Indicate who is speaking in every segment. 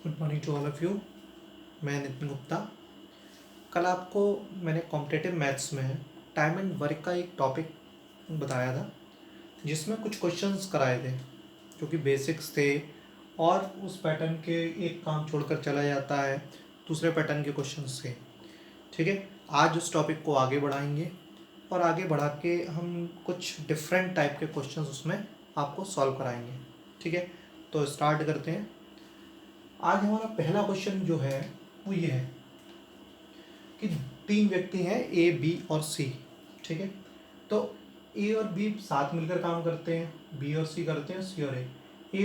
Speaker 1: Good morning to all of you. मैं नितिन गुप्ता। कल आपको मैंने कॉम्पिटिटिव मैथ्स में टाइम एंड वर्क का एक टॉपिक बताया था, जिसमें कुछ क्वेश्चंस कराए थे जो कि बेसिक्स थे, और उस पैटर्न के एक काम छोड़कर चला जाता है, दूसरे पैटर्न के क्वेश्चंस थे। ठीक है, आज उस टॉपिक को आगे बढ़ाएंगे और आगे बढ़ा के हम कुछ डिफरेंट टाइप के क्वेश्चंस उसमें आपको सॉल्व कराएंगे। ठीक है, तो स्टार्ट करते हैं। आज हमारा पहला क्वेश्चन जो है वो ये है कि तीन व्यक्ति हैं, ए बी और सी। ठीक है, तो ए और बी साथ मिलकर काम करते हैं, बी और सी करते हैं सी और ए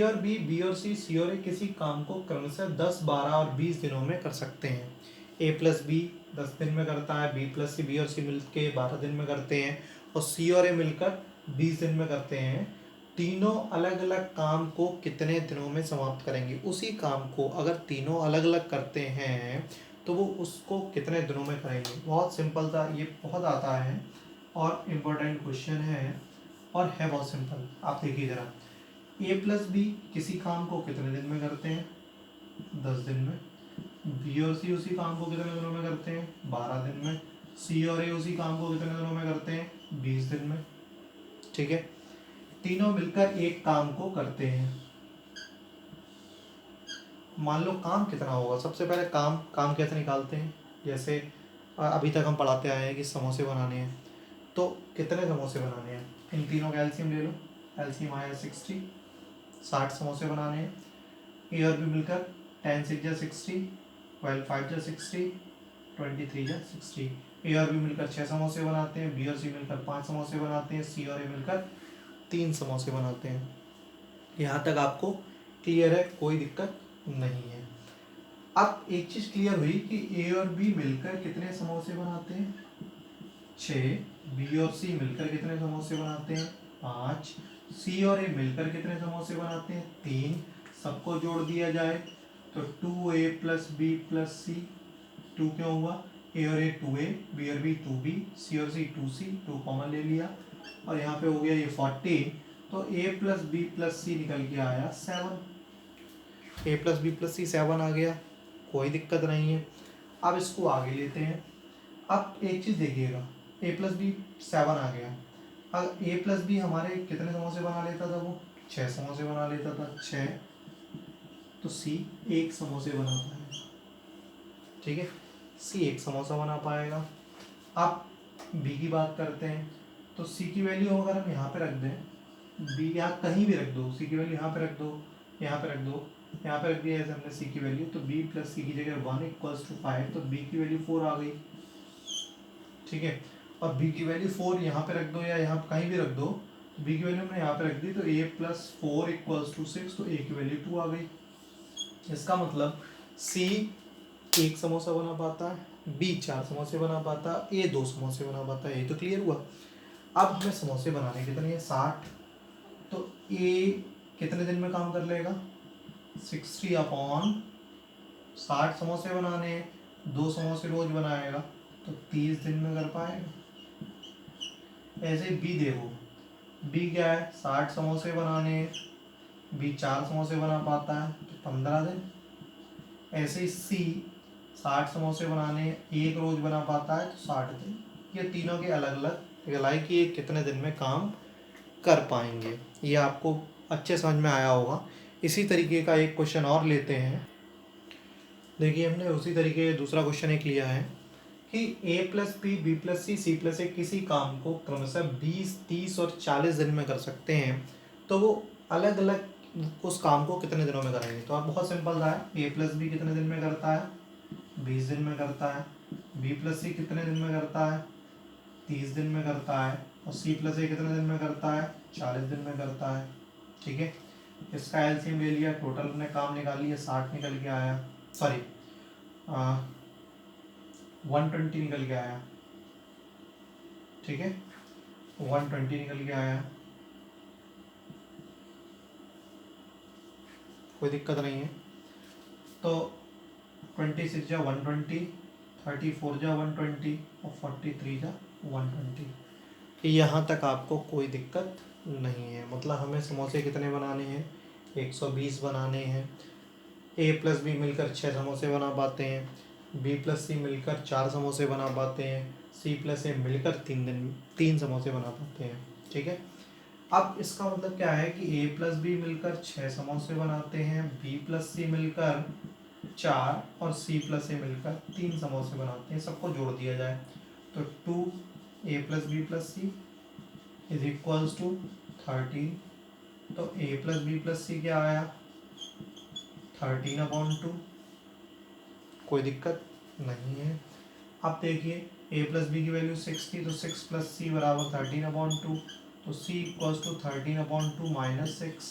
Speaker 1: और बी और सी और ए किसी काम को क्रमशः 10, 12 और 20 दिनों में कर सकते हैं। ए प्लस बी 10 दिन में करता है, बी प्लस सी, बी और सी मिलकर 12 दिन में करते हैं, और सी और ए मिलकर 20 दिन में करते हैं। तीनों अलग अलग काम को कितने दिनों में समाप्त करेंगे? उसी काम को अगर तीनों अलग अलग करते हैं तो वो उसको कितने दिनों में करेंगे? बहुत सिंपल था ये, बहुत आता है और इम्पोर्टेंट क्वेश्चन है, और है बहुत सिंपल। आप देखिए ज़रा, ए प्लस बी किसी काम को कितने दिन में करते हैं? 10 दिन में। बी और सी उसी काम को कितने दिनों में करते हैं? 12 दिन में। सी और ए उसी काम को कितने दिनों में करते हैं? 20 दिन में। ठीक है, तीनों मिलकर एक काम को करते हैं। मान लो काम कितना होगा? सबसे पहले काम काम कैसे निकालते हैं? जैसे अभी तक हम पढ़ाते आए हैं कि समोसे बनाने हैं, तो कितने समोसे बनाने हैं? इन तीनों का एलसीएम ले लो। एलसीएम आया 60, 60 समोसे बनाने हैं। ए और बी मिलकर 10 6 जा 60, 12 5 जा 60, 23 जा 60। ए और बी मिलकर 6 समोसे बनाते हैं, बी और सी मिलकर 5 समोसे बनाते हैं, सी और ए मिलकर 3 समोसे बनाते हैं। यहाँ तक आपको क्लियर है? कोई दिक्कत नहीं है। अब एक चीज क्लियर हुई कि ए और बी मिलकर कितने समोसे बनाते हैं? 6। बी और सी मिलकर कितने समोसे बनाते हैं? 5। सी और ए मिलकर कितने समोसे बनाते हैं? 3। सबको जोड़ दिया जाए तो 2a प्लस बी प्लस सी। 2 क्यों हुआ? ए और ए 2a, बी और बी 2b, सी और सी 2c, 2 कॉमन ले लिया, और यहाँ पे हो गया ये 40। तो a plus B plus C निकल के आया 7। ए प्लस बी प्लस सी 7 आ गया, कोई दिक्कत नहीं है। अब इसको आगे लेते हैं। अब एक चीज़ देखिएगा, ए प्लस बी 7 आ गया। अब ए प्लस बी हमारे कितने समोसे बना लेता था? वो 6 समोसे बना लेता था, 6। तो सी एक समोसे बना पाएगा। ठीक है, सी एक समोसा बना पाएगा। अब बी की बात करते हैं, तो सी की वैल्यू अगर हम यहाँ पे रख दें, बी यहाँ कहीं भी रख दो, सी की वैल्यू यहाँ पे रख दो, यहाँ पे रख दो, यहाँ पे रख दिया ऐसे हमने सी की वैल्यू, तो बी प्लस सी की जगह 1 इक्वल्स टू 5, तो बी की वैल्यू 4 आ गई। ठीक है, और बी की वैल्यू 4 यहाँ पे रख दो या यहाँ कहीं भी रख दो, तो बी की वैल्यू हमने यहाँ पे रख दी, तो ए प्लस 4 इक्वल्स टू 6, तो ए की वैल्यू 2 आ गई। इसका मतलब सी एक समोसा बना पाता है, बी 4 समोसे बना पाता है, ए 2 समोसे बना पाता है। ये तो क्लियर हुआ। अब हमें समोसे बनाने कितने हैं? 60। तो ए कितने दिन में काम कर लेगा? 60/60 समोसे बनाने हैं, 2 समोसे रोज बनाएगा, तो 30 दिन में कर पाएगा। ऐसे बी देखो, बी क्या है? 60 समोसे बनाने हैं, बी 4 समोसे बना पाता है, तो 15 दिन। ऐसे ही सी 60 समोसे बनाने हैं, एक रोज बना पाता है, तो 60 दिन। ये तीनों के अलग अलग रिलाई कि ये कितने दिन में काम कर पाएंगे। ये आपको अच्छे समझ में आया होगा। इसी तरीके का एक क्वेश्चन और लेते हैं। देखिए, हमने उसी तरीके दूसरा क्वेश्चन एक लिया है कि A plus B plus C plus A किसी काम को क्रमशः 20, 30 और 40 दिन में कर सकते हैं, तो वो अलग अलग उस काम को कितने दिनों में करेंगे? तो आप बहुत सिंपल था, ए प्लस बी कितने दिन में करता है? 20 दिन में करता है। बी प्लस सी कितने दिन में करता है? 30 दिन में करता है। और सी प्लस ए कितने दिन में करता है? 40 दिन में करता है। ठीक है, इसका एलसीएम ले लिया, टोटल ने काम निकाल लिया, 60 निकल के आया, सॉरी 120 निकल के आया। ठीक है, 120 निकल के आया, कोई दिक्कत नहीं है। तो 26 जा 120, 34 जा 120 और 43 जा 120। यहाँ तक आपको कोई दिक्कत नहीं है। मतलब हमें समोसे कितने बनाने हैं? 120 बनाने हैं। ए प्लस बी मिलकर 6 समोसे बना पाते हैं, बी प्लस सी मिलकर 4 समोसे बना पाते हैं, सी प्लस ए मिलकर 3 समोसे बना पाते हैं। ठीक है, अब इसका मतलब क्या है कि ए प्लस बी मिलकर 6 समोसे बनाते हैं, बी प्लस सी मिलकर 4 और सी प्लस ए मिलकर 3 समोसे बनाते हैं। सबको जोड़ दिया जाए तो 2 A plus B plus C is equals to 13। तो A plus B plus C क्या आया 13/2। कोई दिक्कत नहीं है। अब देखिए ए प्लस बी की वैल्यू 6 थी तो 6 प्लस सी बराबर 13/2। तो सी इक्वल्स टू 13/2 माइनस 6।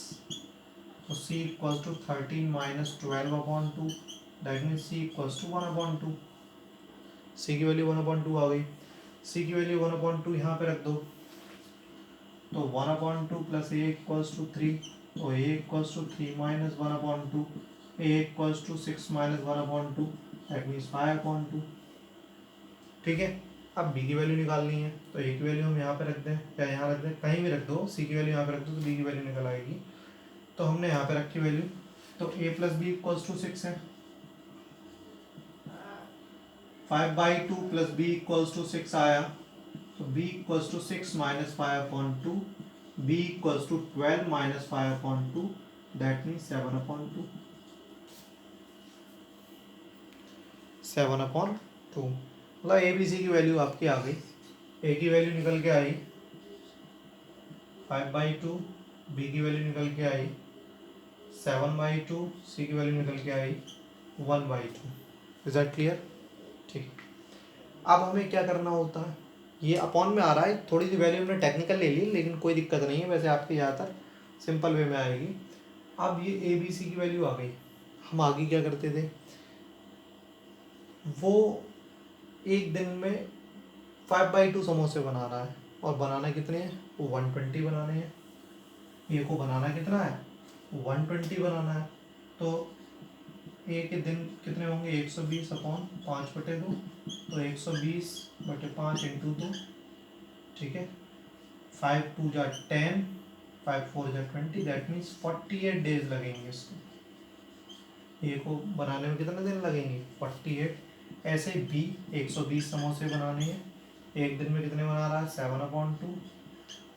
Speaker 1: तो C equals to 13 minus 12/2 that means C equals to 1/2। C की वैल्यू 1/2 आ गई। सी की वैल्यू 1/2 यहाँ पे रख दो तो 1/2 प्लस ए इक्वल्स टू 3। तो A equals to 3 minus 1/2, A equals to 6 minus 1/2 that means 5/2। ठीक है, अब बी की वैल्यू निकालनी है तो ए की वैल्यू हम यहाँ पे रख दें या यहाँ रख दें, कहीं भी रख दो। सी की वैल्यू यहाँ पे रख दो तो बी की वैल्यू निकल आएगी। तो हमने यहाँ पे रखी वैल्यू तो A plus B equals to 6 है। 5/2 प्लस बी इक्वल्स टू 6 आया तो b equals to 6 minus 5/2, b equals to 12 minus 5/2 that means 7/2। 7/2 मतलब ए बी सी की वैल्यू आपकी आ गई। ए की वैल्यू निकल के आई 5/2, बी की वैल्यू निकल के आई 7/2, सी की वैल्यू निकल के आई 1/2। Is that clear? ठीक, अब हमें क्या करना होता है, ये अपॉन में आ रहा है, थोड़ी सी वैल्यू हमने टेक्निकल ले ली लेकिन कोई दिक्कत नहीं है, वैसे आपके ज़्यादातर सिंपल वे में आएगी। अब ये ए बी सी की वैल्यू आ गई। हम आगे क्या करते थे, वो एक दिन में 5/2 समोसे बना रहा है और बनाना कितने हैं, वो 120 बनाने हैं। ए को बनाना कितना है, 120 बनाना है। तो ए के दिन कितने होंगे, 120/5/2 तो 120/5 इंटू 2। ठीक है, 5 2 जा 10, 5 4 जा 20 दैट मीन्स 48 डेज लगेंगे इसको। ए को बनाने में कितने दिन लगेंगे, 48। ऐसे बी 120 समोसे बनाने हैं, एक दिन में कितने बना रहा है, 7/2।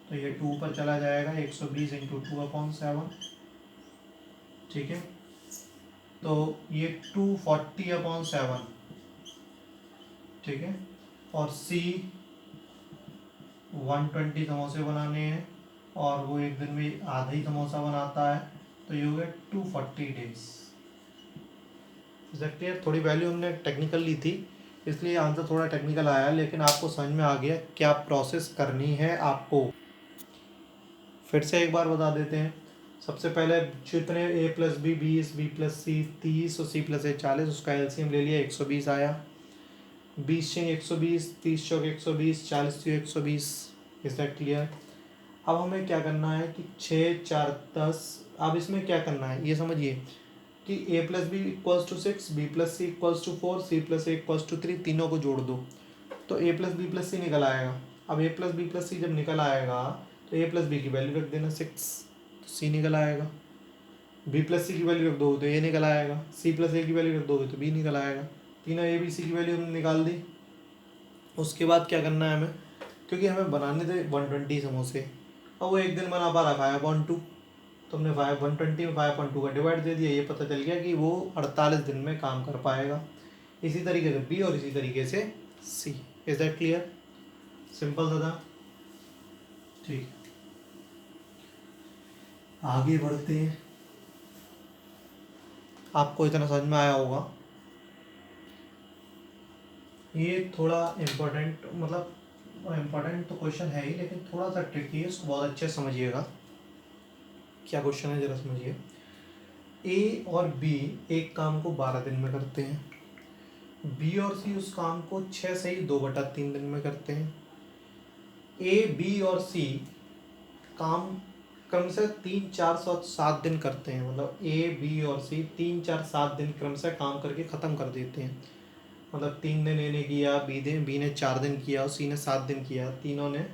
Speaker 1: तो ये 2 पर चला जाएगा, 120 इंटू 2/7। ठीक है, तो ये 240/7। ठीक है, और सी 120 समोसे बनाने हैं और वो एक दिन में आधा ही समोसा बनाता है तो ये हो गया 240 डेज। क्लियर? थोड़ी वैल्यू हमने टेक्निकल ली थी इसलिए आंसर थोड़ा टेक्निकल आया, लेकिन आपको समझ में आ गया क्या प्रोसेस करनी है आपको। फिर से एक बार बता देते हैं। सबसे पहले जितने ए प्लस बी 20, बी प्लस सी 30 और सी प्लस ए 40, उसका एलसीएम ले लिया 120 आया। 20 से 120, 30 चौक 120, 40 से 120। Is that clear? अब हमें क्या करना है कि 6 4 10। अब इसमें क्या करना है ये समझिए कि A plus B equals to 6, B plus C equals to 4, C plus A equals to 3, तीनों को जोड़ दो तो A plus B plus C निकल आएगा। अब A plus B plus C जब निकल आएगा तो ए प्लस बी की वैल्यू रख देना 6 तो सी निकल आएगा। बी प्लस सी की वैल्यू रख दोगे तो ए निकल आएगा, सी प्लस ए की वैल्यू रख दोगे तो बी निकल आएगा। तीनों ए बी सी की वैल्यू हमने निकाल दी। उसके बाद क्या करना है हमें, क्योंकि हमें बनाने थे 120 समोसे और वो एक दिन बना पा रहा है 5/2, तो हमने 120 में 5/2 का डिवाइड दे दिया। ये पता चल गया कि वो 48 दिन में काम कर पाएगा। इसी तरीके से बी और इसी तरीके से C. Is that clear? Simple था। ठीक, आगे बढ़ते हैं। आपको इतना समझ में आया होगा। ये थोड़ा इम्पोर्टेंट, मतलब इम्पोर्टेंट तो क्वेश्चन है ही लेकिन थोड़ा सा ट्रिकी है, इसको बहुत अच्छे से समझिएगा। क्या क्वेश्चन है जरा समझिए। ए और बी एक काम को 12 दिन में करते हैं, बी और सी उस काम को 6 से ही 2/3 दिन में करते हैं। ए बी और सी काम क्रम से 3 4 7 दिन करते हैं, मतलब ए बी और सी 3 4 7 दिन क्रम से काम करके ख़त्म कर देते हैं। मतलब 3 दिन ए ने किया, बी ने 4 दिन किया और सी ने 7 दिन किया, तीनों ने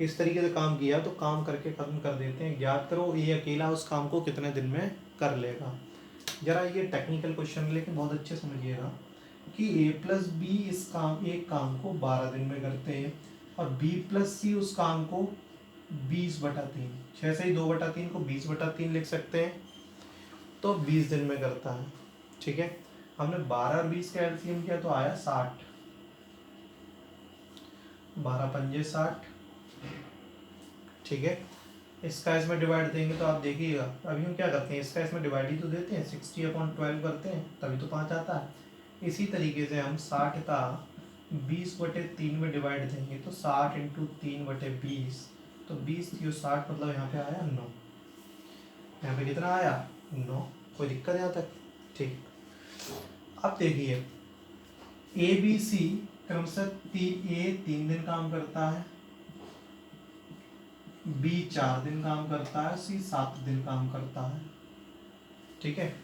Speaker 1: इस तरीके से काम किया तो काम करके ख़त्म कर देते हैं। ज्ञात करो ए अकेला उस काम को कितने दिन में कर लेगा। जरा ये टेक्निकल क्वेश्चन लेकिन बहुत अच्छे समझिएगा कि ए प्लस बी एक काम को 12 दिन में करते हैं और बी प्लस सी उस काम को 20/3, 6 से ही 2/3 को 20/3 लिख सकते हैं, तो 20 दिन में करता है। ठीक है, हमने 12 और 20 का एलसीएम किया तो आया 60, 12 पंजे 60। ठीक है, इसका इसमें डिवाइड देंगे तो आप देखिएगा, अभी हम क्या करते हैं, इसका इसमें डिवाइड ही तो देते हैं, 60/12 करते हैं तभी तो 5 आता है। इसी तरीके से हम 60 का 20/3 में डिवाइड देंगे तो 60 × 3/20, तो 20 थी 60, मतलब यहाँ पे आया 9। यहाँ पे कितना आया 9। कोई दिक्कत यहाँ तक? ठीक, अब देखिए ए बी सी क्रमशः ए 3 दिन काम करता है, बी 4 दिन काम करता है, सी 7 दिन काम करता है। ठीक है,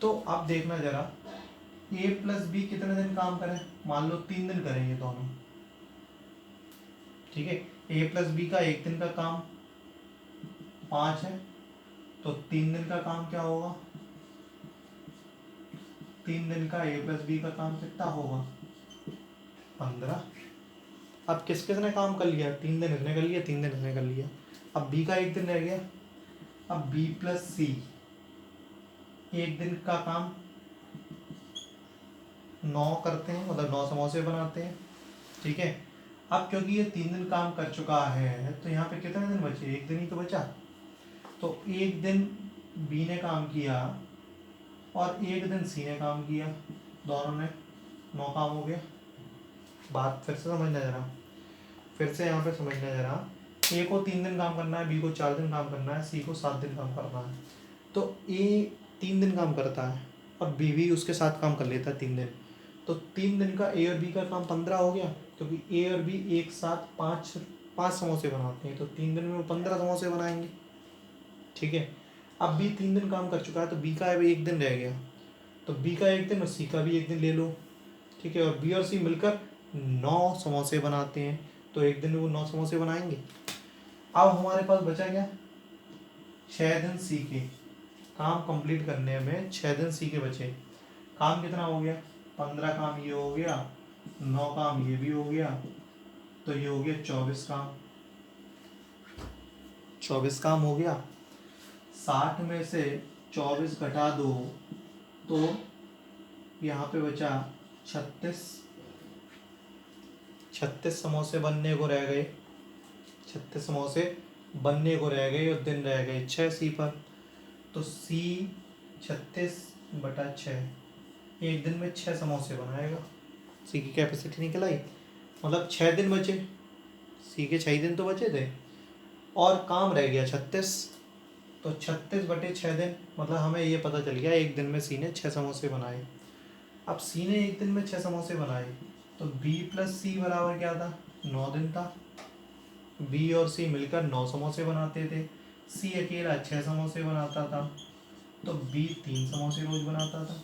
Speaker 1: तो अब देखना जरा ए प्लस बी कितने दिन काम करें, मान लो 3 दिन करेंगे दोनों। ठीक है, ए प्लस बी का 1 दिन का काम 5 है, तो 3 दिन का काम क्या होगा, 3 दिन का ए प्लस बी का काम कितना होगा 15। अब किस किसने काम कर लिया, 3 दिन इसने कर लिया, 3 दिन इसने कर लिया, अब बी का 1 दिन रह गया। अब बी प्लस सी 1 दिन का काम 9 करते हैं, मतलब 9 समोसे बनाते हैं। ठीक है, अब क्योंकि ये 3 दिन काम कर चुका है तो यहाँ पे कितने दिन बचे, 1 दिन ही तो बचा, तो 1 दिन बी ने काम किया और 1 दिन सी ने काम किया, दोनों ने 9 काम हो गया। बात फिर से समझना जरा, फिर से यहाँ पे समझना जरा, ए को 3 दिन काम करना है, बी को 4 दिन काम करना है, सी को 7 दिन काम करना है। तो ए 3 दिन काम करता है और बी भी उसके साथ काम कर लेता है 3 दिन, तो 3 दिन का ए और बी का काम 15 हो गया, क्योंकि ए और बी एक साथ 5 समोसे बनाते हैं, तो 3 दिन में वो 15 समोसे बनाएंगे। ठीक है, अब बी 3 दिन काम कर चुका है तो बी का 1 दिन रह गया, तो बी का 1 दिन और सी का भी 1 दिन ले लो। ठीक है, और बी और सी मिलकर 9 समोसे बनाते हैं, तो 1 दिन में वो 9 समोसे बनाएंगे। अब हमारे पास बचा क्या, 6 दिन सी के काम कंप्लीट करने में, 6 दिन सी के बचे। काम कितना हो गया, 15 काम ये हो गया, 9 काम ये भी हो गया, तो ये हो गया 24 काम। 24 काम हो गया, 60 में से 24 घटा दो तो यहाँ पे बचा 36 समोसे बनने को रह गए, 36 समोसे बनने को रह गए और दिन रह गए 6 सी पर, तो सी 36/6, 1 दिन में 6 समोसे बनाएगा। सी की कैपेसिटी निकल आई, मतलब 6 दिन बचे, सी के 6 दिन तो बचे थे और काम रह गया 36, तो 36/6 दिन, मतलब हमें ये पता चल गया 1 दिन में सी ने 6 समोसे बनाए। अब सी ने 1 दिन में 6 समोसे बनाए, तो बी प्लस सी बराबर क्या था, 9 दिन था। बी और सी मिलकर 9 समोसे बनाते थे, सी अकेला 6 समोसे बनाता था, तो बी 3 समोसे रोज बनाता था।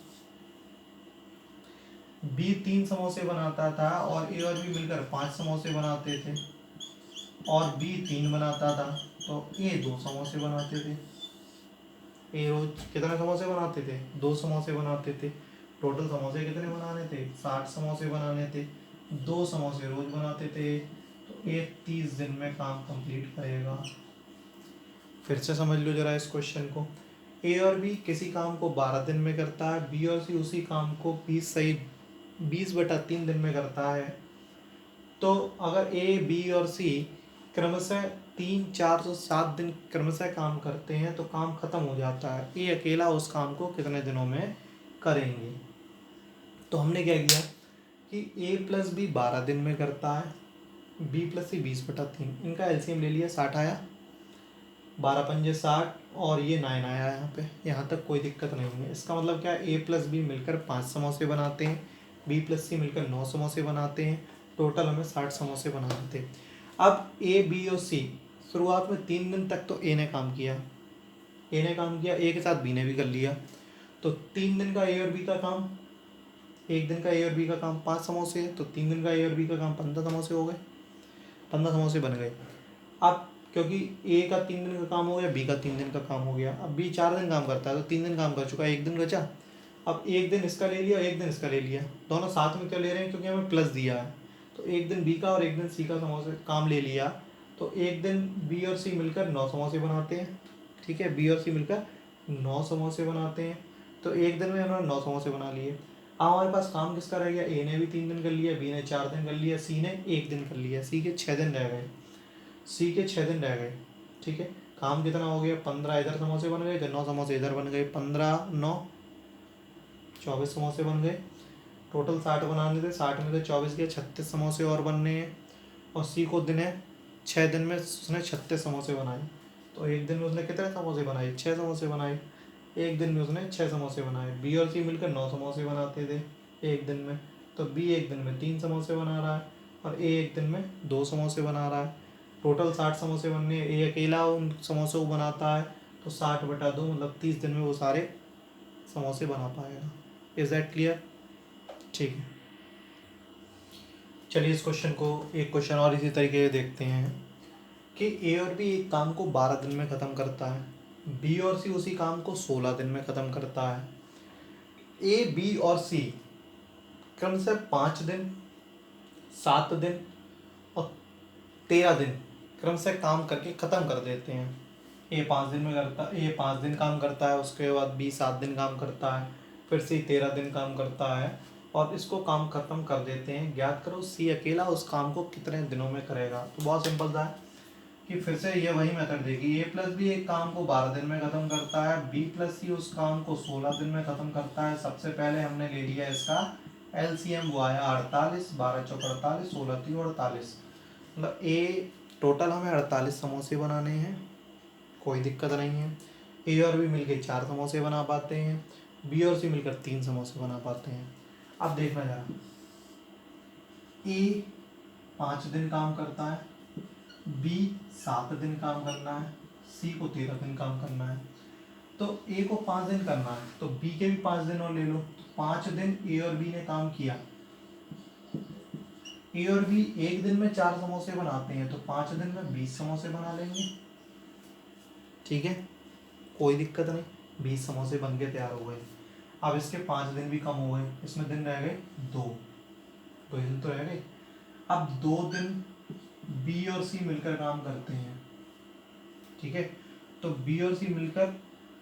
Speaker 1: बी 3 समोसे बनाता था और ए और बी मिलकर 5 समोसे बनाते थे, और बी 3 बनाता था, तो ए 2 समोसे बनाते थे। ए रोज कितने समोसे बनाते थे, 2 समोसे बनाते थे। टोटल समोसे कितने बनाने थे, 60 समोसे बनाने थे, 2 समोसे रोज बनाते थे, तो ए 30 दिन में काम कंप्लीट करेगा। फिर से समझ लो जरा इस क्वेश्चन को, ए और बी किसी काम को 12 दिन में करता है, बी और सी उसी काम को 20/3 दिन में करता है, तो अगर ए बी और सी क्रमशः 3, 4 और 7 दिन क्रमशः काम करते हैं तो काम खत्म हो जाता है। ए अकेला उस काम को कितने दिनों में करेंगे, तो हमने क्या किया कि ए प्लस बी 12 दिन में करता है, बी प्लस सी 20/3, इनका एलसीएम ले लिया, 60 आया, 12 पंजे 60 और ये 9 आया यहाँ तक कोई दिक्कत नहीं है। इसका मतलब क्या, ए प्लस बी मिलकर 5 समोसे बनाते हैं, बी प्लस सी मिलकर 9 समोसे बनाते हैं, टोटल हमें 60 समोसे बनाने थे। अब ए बी और सी शुरुआत में 3 दिन तक तो ए ने काम किया, ए के साथ बी ने भी कर लिया, तो 3 दिन का ए और बी का काम, 1 दिन का ए और बी का काम 5 समोसे है, तो 3 दिन का ए और बी का काम 15 समोसे हो गए, 15 समोसे बन गए। अब क्योंकि ए का 3 दिन का काम हो गया, बी का 3 दिन का काम हो गया। अब बी 4 दिन काम करता है तो 3 दिन काम कर चुका है, 1 दिन बचा। अब 1 दिन इसका ले लिया, 1 दिन इसका ले लिया, दोनों साथ में क्यों ले रहे हैं? क्योंकि हमें प्लस दिया है। तो 1 दिन बी का और 1 दिन सी का समोसे काम ले लिया, तो 1 दिन बी और सी मिलकर 9 समोसे बनाते हैं। ठीक है, बी और सी मिलकर 9 समोसे बनाते हैं। तो 1 दिन में उन्होंने 9 समोसे बना लिए। अब हमारे पास काम किसका रह गया? ए ने भी 3 दिन कर लिया, बी ने 4 दिन कर लिया, सी ने 1 दिन कर लिया। सी के 6 दिन रह गए, सी के 6 दिन रह गए। ठीक है, काम कितना हो गया? 15 इधर समोसे बन गए, तो 9 समोसे इधर बन गए, 15 9 24 समोसे बन गए। टोटल 60 बनाने थे, 60 में से 24 गए, 36 समोसे और बनने हैं। और सी को दिन है 6 दिन में उसने 36 समोसे बनाए। तो 1 दिन में उसने कितने समोसे बनाए? 6 समोसे बनाए। 1 दिन में उसने 6 समोसे बनाए। बी और सी मिलकर 9 समोसे बनाते थे 1 दिन में। तो बी 1 दिन में 3 समोसे बना रहा है और ए 1 दिन में 2 समोसे बना रहा है। टोटल 60 समोसे बनने, ए अकेला उन समोसों को बनाता है, तो 60/2 मतलब 30 दिन में वो सारे समोसे बना पाएगा। Is that clear? ठीक है, चलिए इस क्वेश्चन को, एक क्वेश्चन और इसी तरीके से देखते हैं कि ए और बी एक काम को 12 दिन में ख़त्म करता है, बी और सी उसी काम को 16 दिन में ख़त्म करता है। ए, बी और सी क्रम से 5 दिन, 7 दिन और 13 दिन क्रम से काम करके ख़त्म कर देते हैं। ए 5 दिन में करता, ए 5 दिन काम करता है, उसके बाद बी 7 दिन काम करता है, फिर सी 13 दिन काम करता है और इसको काम खत्म कर देते हैं। ज्ञात करो सी अकेला उस काम को कितने दिनों में करेगा। तो बहुत सिंपल सा है कि फिर से ये वही मेथड देगी। ए प्लस बी एक काम को 12 दिन में खत्म करता है, बी प्लस सी उस काम को 16 दिन में खत्म करता है। सबसे पहले हमने ले लिया इसका एलसीएम, वो आया 48, 12 चौक 48, 16 3 48, मतलब ए टोटल हमें 48 समोसे बनाने हैं, कोई दिक्कत नहीं है। ए और बी मिलकर 4 समोसे बना पाते हैं, बी और सी मिलकर 3 समोसे बना पाते हैं। अब देखना जरा, ए 5 दिन काम करता है, बी 7 दिन काम करना है, सी को 13 दिन काम करना है। तो ए को 5 दिन करना है तो बी के भी 5 दिन और ले लो। 5 दिन ए और बी ने काम किया। ए और बी 1 दिन में 4 समोसे बनाते हैं, तो 5 दिन में 20 समोसे बना लेंगे। ठीक है, कोई दिक्कत नहीं, 20 समोसे बन के तैयार हो गए। अब इसके 5 दिन भी कम हो गए, इसमें दिन रह गए 2 दिन तो रह गए। अब 2 दिन बी और सी मिलकर काम करते हैं। ठीक है, तो बी और सी मिलकर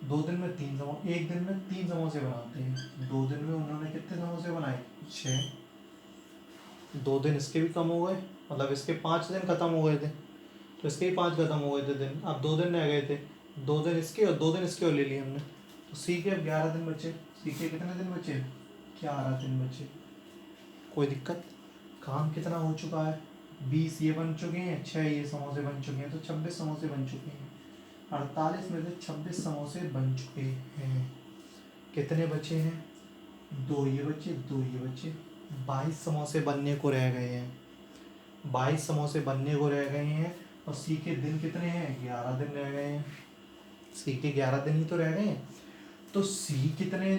Speaker 1: 2 दिन में 3 समोसे, 1 दिन में 3 समोसे बनाते हैं। 2 दिन में उन्होंने कितने समोसे बनाए? 6। 2 दिन इसके भी कम हो गए, मतलब इसके 5 दिन खत्म हो गए थे, तो इसके ही 5 खत्म हो गए थे दिन। अब 2 दिन रह गए थे, 2 दिन इसके और 2 दिन इसके और ले लिए हमने, तो सी के अब 11 दिन बचे। सी के कितने दिन बचे? 11 दिन बचे। कोई दिक्कत? काम कितना हो चुका है? 20 ये बन चुके हैं, 6 ये समोसे बन चुके हैं, तो 26 समोसे बन चुके हैं। 48 में से 26 समोसे बन चुके हैं। कितने बचे हैं? 2 ये बचे, 2 ये बचे, 22 समोसे बनने को रह गए हैं। 22 समोसे बनने को रह गए हैं। और सी के दिन कितने हैं? 11 दिन रह गए हैं। सी के 11 दिन ही तो रह गए हैं। तो सी कितने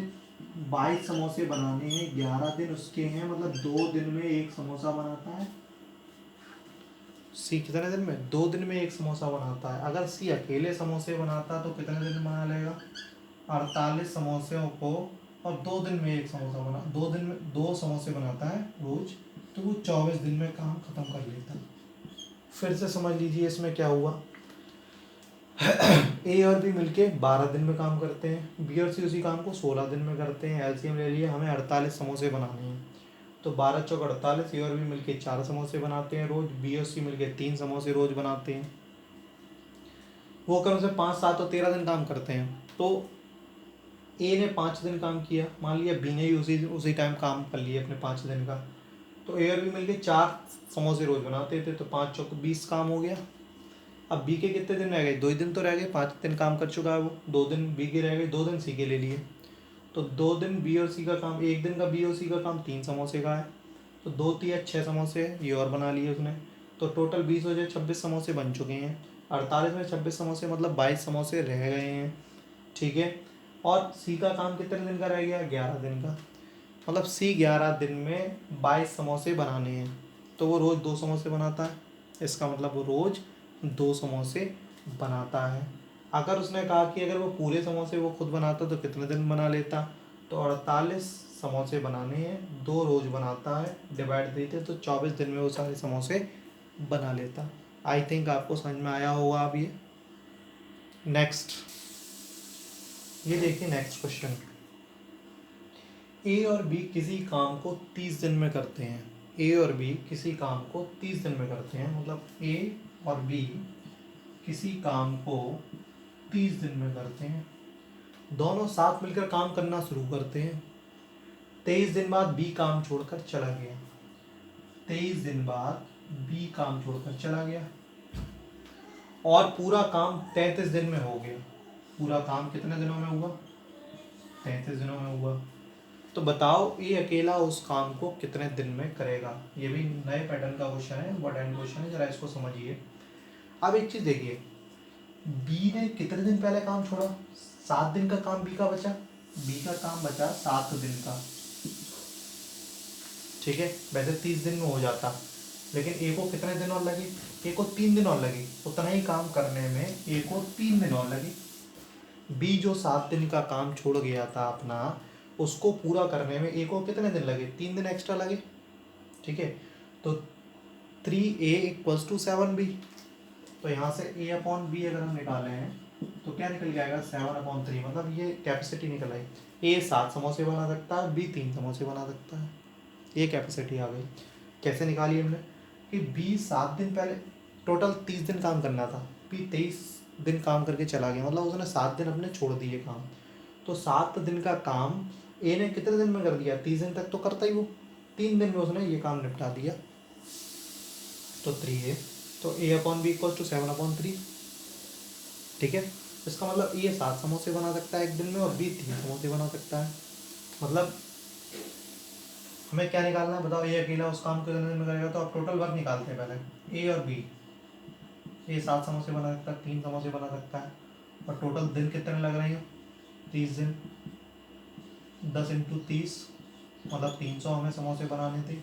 Speaker 1: 22 समोसे बनाने हैं, 11 दिन उसके हैं, मतलब 2 दिन में 1 समोसा बनाता है। सी कितने दिन में? 2 दिन में 1 समोसा बनाता है। अगर सी अकेले समोसे बनाता तो कितने दिन बना लेगा? 48 समोसों को, और 2 दिन में 1 समोसा बना, 2 दिन में 2 समोसे बनाता है रोज, तो वो 24 दिन में काम खत्म कर लेता है। फिर से समझ लीजिए इसमें क्या हुआ। ए और बी मिलके 12 दिन में काम करते हैं, बी और सी उसी काम को 16 दिन में करते हैं। एलसीएम ले लिए, हमें 48 समोसे बनाने हैं, तो 12 चौक 48, ए और बी मिलके 4 समोसे बनाते हैं रोज, बी और सी मिलके 3 समोसे रोज बनाते हैं। वो कम से 5 7 और 13 दिन काम करते हैं। तो ए ने 5 दिन काम किया, मान लिया बी ने भी उसी उसी टाइम काम कर लिया अपने 5 दिन का, तो ए और बी मिलके 4 समोसे रोज बनाते थे, तो 5 चौक 20 काम हो गया। अब बी के कितने दिन रह गए? 2 दिन तो रह गए, 5 दिन काम कर चुका है वो, 2 दिन बी के रह गए, 2 दिन सी के ले लिए। तो 2 दिन बी और सी का काम, 1 दिन का बी और सी का काम 3 समोसे का है, तो 2 3 6 समोसे ये और बना लिए उसने, तो टोटल 20 हो जाए, 26 समोसे बन चुके हैं। 48 में 26 समोसे मतलब 22 समोसे रह गए हैं। ठीक है, और सी का काम कितने दिन का रह गया? 11 दिन का, मतलब सी 11 दिन में 22 समोसे बनाने हैं, तो वो रोज़ 2 समोसे बनाता है। इसका मतलब वो रोज़ 2 समोसे बनाता है। अगर उसने कहा कि अगर वो पूरे समोसे वो खुद बनाता तो कितने दिन बना लेता, तो 48 समोसे बनाने हैं, 2 रोज बनाता है, डिवाइड देते तो 24 दिन में वो सारे समोसे बना लेता। आई थिंक आपको समझ में आया होगा अब ये। नेक्स्ट, ये देखिए नेक्स्ट क्वेश्चन। ए और बी किसी काम को 30 दिन में करते हैं। ए और बी किसी काम को 30 दिन में करते हैं, मतलब ए और बी किसी काम को 30 दिन में करते हैं। दोनों साथ मिलकर काम करना शुरू करते हैं। 23 दिन बाद बी काम छोड़कर चला गया। 23 दिन बाद बी काम छोड़कर चला गया और पूरा काम 33 दिन में हो गया। पूरा काम कितने दिनों में हुआ? 33 दिनों में हुआ। तो बताओ ए अकेला उस काम को कितने दिन में करेगा। ये भी नए पैटर्न का क्वेश्चन है, इंपॉर्टेंट क्वेश्चन है, जरा इसको समझिए। अब एक चीज देखिए, बी ने कितने दिन पहले काम छोड़ा? 7 दिन का काम बी का बचा। बी का काम बचा 7 दिन का, ठीक है। वैसे 30 दिन में हो जाता, लेकिन ए को कितने दिन और लगे? ए को 3 दिन और लगे। उतना ही काम करने में ए को 3 दिन और लगे। बी जो 7 दिन का काम छोड़ गया था अपना, उसको पूरा करने में ए को कितने दिन लगे? 3 दिन एक्स्ट्रा लगे, ठीक है। तो 3a = 7b। तो यहाँ से a अपॉन बी अगर हम निकाले हैं तो क्या निकल जाएगा? 7/3, मतलब ये कैपेसिटी निकल आई। ए 7 समोसे बना सकता है, बी 3 समोसे बना सकता है। ये कैपेसिटी आ गई। कैसे निकाली हमने कि बी 7 दिन पहले, टोटल 30 दिन काम करना था, बी 23 दिन काम करके चला गया, मतलब उसने 7 दिन अपने छोड़ दिए काम। तो 7 दिन का काम ए ने कितने दिन में कर दिया? 30 दिन तक तो करता ही वो, 3 दिन में उसने ये काम निपटा दिया। तो 3a, तो a/b = 7/3, ठीक है। इसका मतलब ये 7 समोसे बना सकता है एक दिन में और बी 3 समोसे बना सकता है। मतलब हमें क्या निकालना है बताओ? ये अकेला उस काम को कितने दिन में करेगा, तो आप टोटल वर्क निकालते हैं पहले। ए और बी, ये 7 समोसे बना सकता है, 3 समोसे बना सकता है, और टोटल दिन कितने लग रहे हैं? 30 दिन। 10 × 30 मतलब 300 हमें समोसे बनाने थे,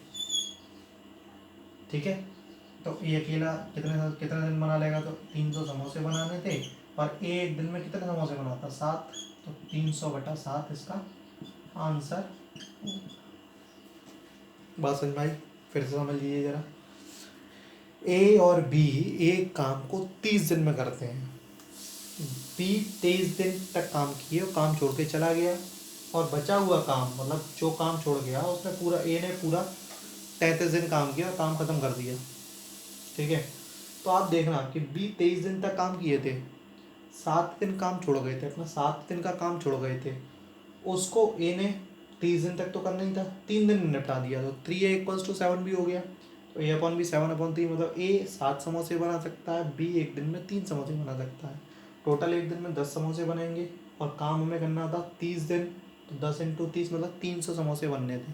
Speaker 1: ठीक है। तो ये अकेला कितने दिन बना लेगा? तो 300 समोसे बनाने थे, और ए एक दिन में कितने समोसे बनाता? 7। तो 300/7 इसका आंसर। बात समझ में आई? फिर से समझ लीजिए जरा। ए और बी एक काम को 30 दिन में करते हैं। बी 23 दिन तक काम किए और काम छोड़ के चला गया, और बचा हुआ काम, मतलब जो काम छोड़ गया उसने पूरा, ए ने पूरा 33 दिन काम किया और काम खत्म कर दिया, ठीक है। तो आप देखना कि बी 23 दिन तक काम किए थे, 7 दिन काम छोड़ गए थे, अपना 7 दिन का काम छोड़ गए थे, उसको ए ने 30 दिन तक तो करना ही था, 3 दिन में निपटा दिया। तो 3a = 7b हो गया। तो a/b 7/3, मतलब ए 7 समोसे बना सकता है, बी एक दिन में 3 समोसे बना सकता है। टोटल एक दिन में 10 समोसे बनेंगे, और काम हमें करना था 30 दिन। तो 10 × 30 मतलब 300 समोसे बनने थे।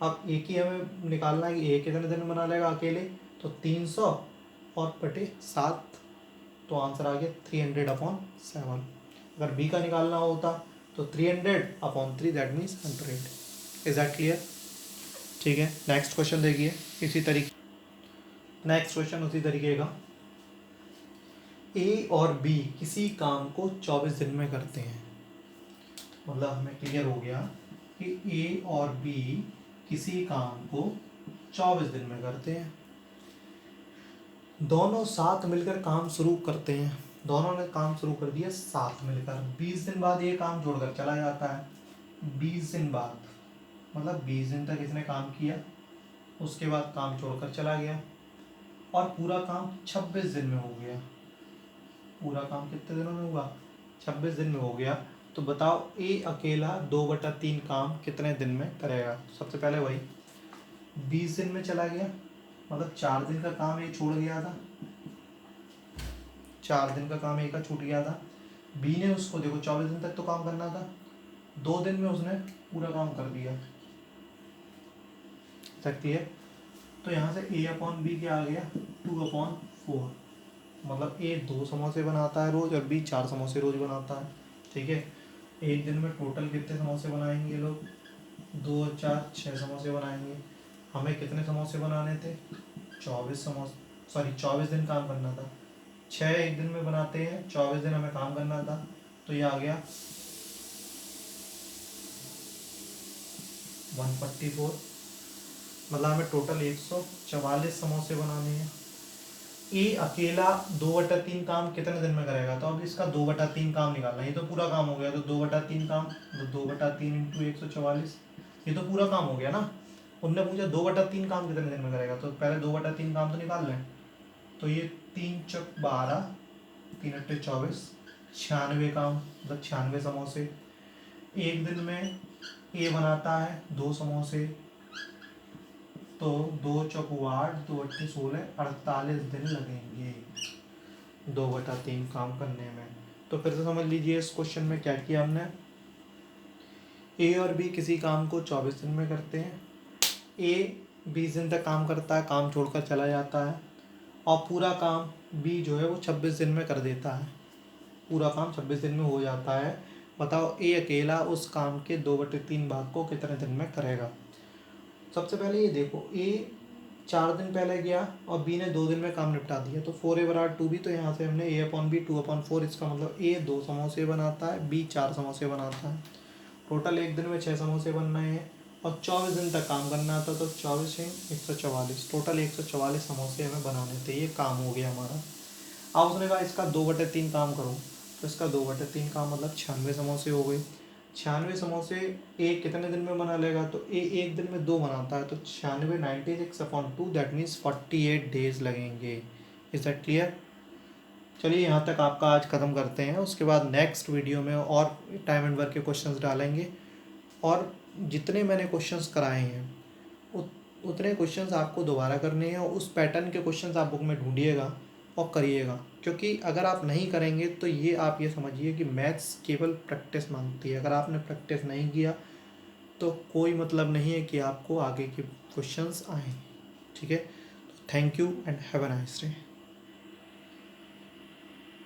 Speaker 1: अब एक ही हमें निकालना है कि ए कितने दिन में बना लेगा अकेले, तो 300 और बटे 7, तो आंसर आ गया 300/7। अगर बी का निकालना होता तो 300/3, that means 100। Is that clear? ठीक है। नेक्स्ट क्वेश्चन देखिए इसी तरीके, नेक्स्ट क्वेश्चन उसी तरीके का। ए और बी किसी काम को 24 दिन में करते हैं। मतलब हमें क्लियर हो गया कि ए और बी किसी काम को 24 दिन में करते हैं। दोनों साथ मिलकर काम शुरू करते हैं। दोनों ने काम शुरू कर दिया साथ मिलकर। 20 दिन बाद ये काम छोड़कर चला जाता है। 20 दिन बाद मतलब 20 दिन तक इसने काम किया, उसके बाद काम छोड़कर चला गया, और पूरा काम 26 दिन में हो गया। पूरा काम कितने दिनों में हुआ? 26 दिन में हो गया। तो बताओ ए अकेला 2/3 काम कितने दिन में करेगा? सबसे पहले वही 20 दिन में चला गया, मतलब 4 दिन का काम ये छोड़ गया था, 4 दिन का काम एक का छूट गया था। बी ने उसको देखो 24 दिन तक तो काम करना था, 2 दिन में उसने पूरा काम कर दिया, सकती है। तो यहाँ से a/b क्या आ गया? 2/4। मतलब ए 2 समोसे बनाता है रोज और बी 4 समोसे रोज बनाता है, ठीक है। एक दिन में टोटल कितने समोसे बनाएंगे लोग? 2 और 4 6 समोसे बनाएंगे। हमें कितने समोसे बनाने थे? 24 समोसे, सॉरी 24 दिन काम करना था, 6 एक दिन में बनाते हैं, 24 दिन हमें काम करना था, तो ये आ गया 144। मतलब हमें टोटल 144 समोसे बनाने हैं। ए अकेला 2/3 काम कितने दिन में करेगा, तो अब इसका 2/3 काम निकालना है। ये तो पूरा काम हो गया, तो 2/3 काम, तो 2/3 इंटू 144, ये तो पूरा काम हो गया ना। उनने पूछा 2/3 काम कितने दिन में करेगा, तो पहले 2/3 काम तो निकाल लें। तो ये 3 चौक 12, 3 अट्ठे 24, 96 काम, मतलब 96 समोसे। एक दिन में ए बनाता है 2 समोसे, तो 2 चौक 8, 2 अट्ठे 16, 48 दिन लगेंगे 2/3 काम करने में। तो फिर से समझ लीजिए इस क्वेश्चन में क्या किया हमने। ए और बी किसी काम को 24 दिन में करते हैं। ए 20 दिन तक काम करता है, काम छोड़कर चला जाता है, और पूरा काम बी जो है वो 26 दिन में कर देता है। पूरा काम 26 दिन में हो जाता है। बताओ ए अकेला उस काम के 2/3 भाग को कितने दिन में करेगा। सबसे पहले ये देखो, ए 4 दिन पहले गया और बी ने 2 दिन में काम निपटा दिया, तो 4A/2 भी, तो यहाँ से हमने A/B 2/4, इसका मतलब ए 2 समोसे बनाता है, बी 4 समोसे बनाता है। टोटल एक दिन में 6 समोसे बन रहे हैं और 24 दिन तक काम करना था, तो 24 से 144, टोटल 144 समोसे हमें बनाने थे। ये काम हो गया हमारा। अब उसने कहा इसका 2/3 काम करो, तो इसका 2/3 काम मतलब 96 समोसे हो गए। 96 समोसे ए कितने दिन में बना लेगा, तो ए एक दिन में 2 बनाता है, तो 96 96/2, दैट मीन्स 48 डेज लगेंगे। Is that clear. चलिए यहाँ तक आपका आज ख़त्म करते हैं, उसके बाद नेक्स्ट वीडियो में और टाइम एंड वर्क के क्वेश्चंस डालेंगे, और जितने मैंने क्वेश्चंस कराए हैं उतने क्वेश्चंस आपको दोबारा करने हैं, और उस पैटर्न के क्वेश्चंस आप बुक में ढूंढिएगा और करिएगा। क्योंकि अगर आप नहीं करेंगे तो ये आप ये समझिए कि मैथ्स केवल प्रैक्टिस मांगती है। अगर आपने प्रैक्टिस नहीं किया तो कोई मतलब नहीं है कि आपको आगे के क्वेश्चंस आएँ। ठीक है, thank you and have a nice day.